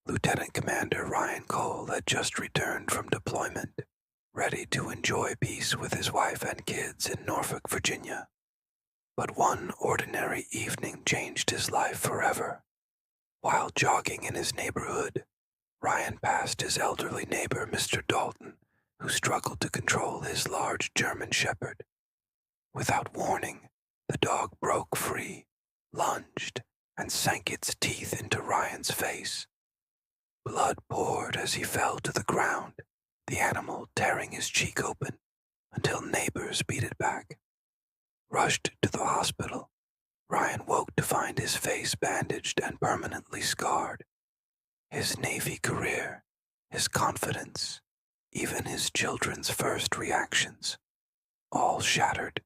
Lieutenant Commander Ryan Cole had just returned from deployment, ready to enjoy peace with his wife and kids in Norfolk, Virginia. But one ordinary evening changed his life forever. While jogging in his neighborhood, Ryan passed his elderly neighbor, Mr. Dalton, who struggled to control his large German shepherd. Without warning, the dog broke free, lunged, and sank its teeth into Ryan's face. Blood poured as he fell to the ground, the animal tearing his cheek open until neighbors beat it back. Rushed to the hospital, Ryan woke to find his face bandaged and permanently scarred. His Navy career, his confidence, even his children's first reactions, all shattered.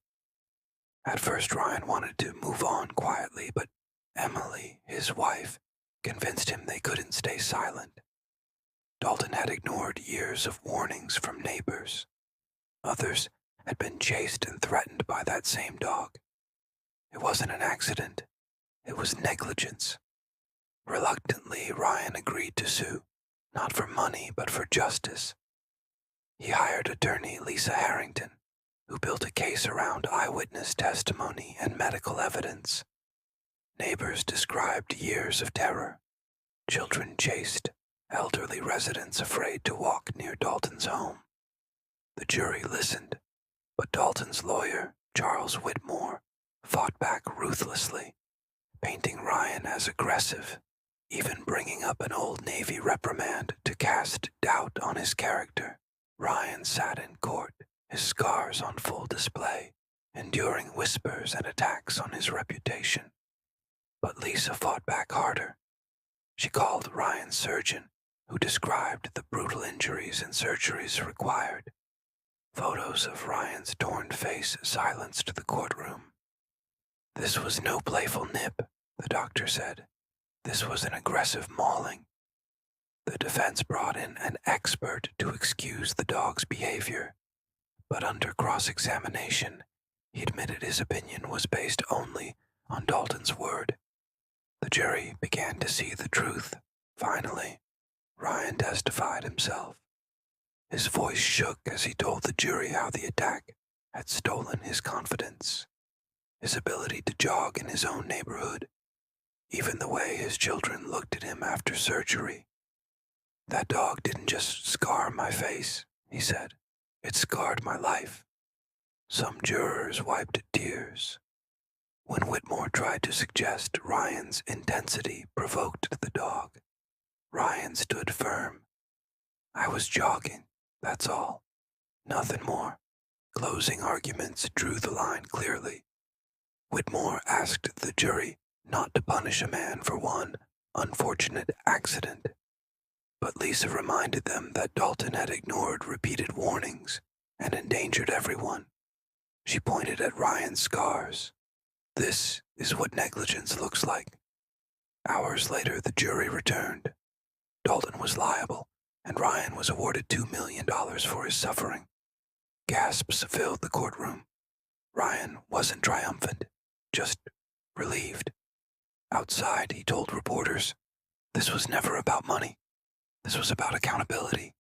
At first, Ryan wanted to move on quietly, but Emily, his wife, convinced him they couldn't stay silent. Dalton had ignored years of warnings from neighbors. Others had been chased and threatened by that same dog. It wasn't an accident. It was negligence. Reluctantly, Ryan agreed to sue, not for money, but for justice. He hired attorney Lisa Harrington, who built a case around eyewitness testimony and medical evidence. Neighbors described years of terror, children chased, elderly residents afraid to walk near Dalton's home. The jury listened, but Dalton's lawyer, Charles Whitmore, fought back ruthlessly, painting Ryan as aggressive, even bringing up an old Navy reprimand to cast doubt on his character. Ryan sat in court, his scars on full display, enduring whispers and attacks on his reputation. But Lisa fought back harder. She called Ryan's surgeon, who described the brutal injuries and surgeries required. Photos of Ryan's torn face silenced the courtroom. This was no playful nip, the doctor said. This was an aggressive mauling. The defense brought in an expert to excuse the dog's behavior, but under cross-examination, he admitted his opinion was based only on Dalton's word. The jury began to see the truth. Finally, Ryan testified himself. His voice shook as he told the jury how the attack had stolen his confidence, his ability to jog in his own neighborhood, even the way his children looked at him after surgery. That dog didn't just scar my face, he said. It scarred my life. Some jurors wiped tears. When Whitmore tried to suggest Ryan's intensity provoked the dog, Ryan stood firm. I was jogging, that's all. Nothing more. Closing arguments drew the line clearly. Whitmore asked the jury not to punish a man for one unfortunate accident. But Lisa reminded them that Dalton had ignored repeated warnings and endangered everyone. She pointed at Ryan's scars. This is what negligence looks like. Hours later, the jury returned. Dalton was liable, and Ryan was awarded $2 million for his suffering. Gasps filled the courtroom. Ryan wasn't triumphant, just relieved. Outside, he told reporters, this was never about money. This was about accountability.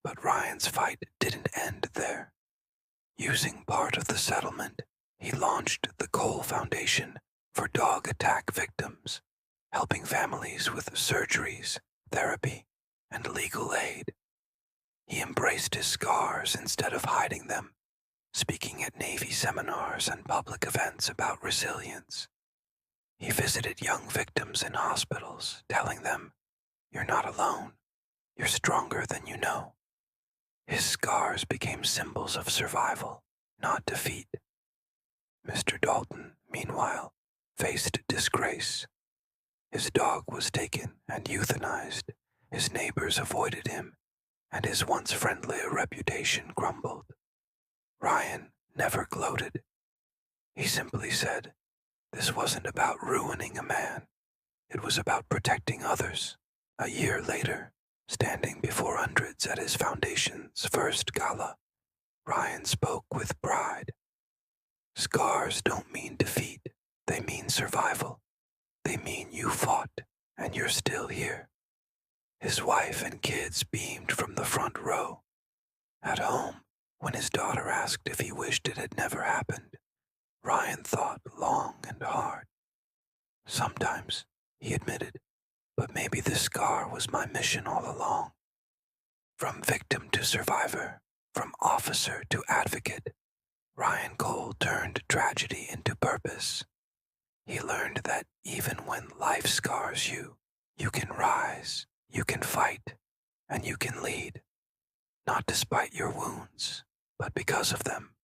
But Ryan's fight didn't end there. Using part of the settlement, he launched the Cole Foundation for dog attack victims, helping families with surgeries, therapy, and legal aid. He embraced his scars instead of hiding them, speaking at Navy seminars and public events about resilience. He visited young victims in hospitals, telling them, "You're not alone. You're stronger than you know." His scars became symbols of survival, not defeat. Mr. Dalton, meanwhile, faced disgrace. His dog was taken and euthanized, his neighbors avoided him, and his once friendly reputation crumbled. Ryan never gloated. He simply said, this wasn't about ruining a man. It was about protecting others. A year later, standing before hundreds at his foundation's first gala, Ryan spoke with pride. Scars don't mean defeat. They mean survival. They mean you fought, and you're still here. His wife and kids beamed from the front row. At home, when his daughter asked if he wished it had never happened, Ryan thought long and hard. Sometimes, he admitted, but maybe this scar was my mission all along. From victim to survivor, from officer to advocate, Ryan Cole turned tragedy into purpose. He learned that even when life scars you, you can rise, you can fight, and you can lead, not despite your wounds, but because of them.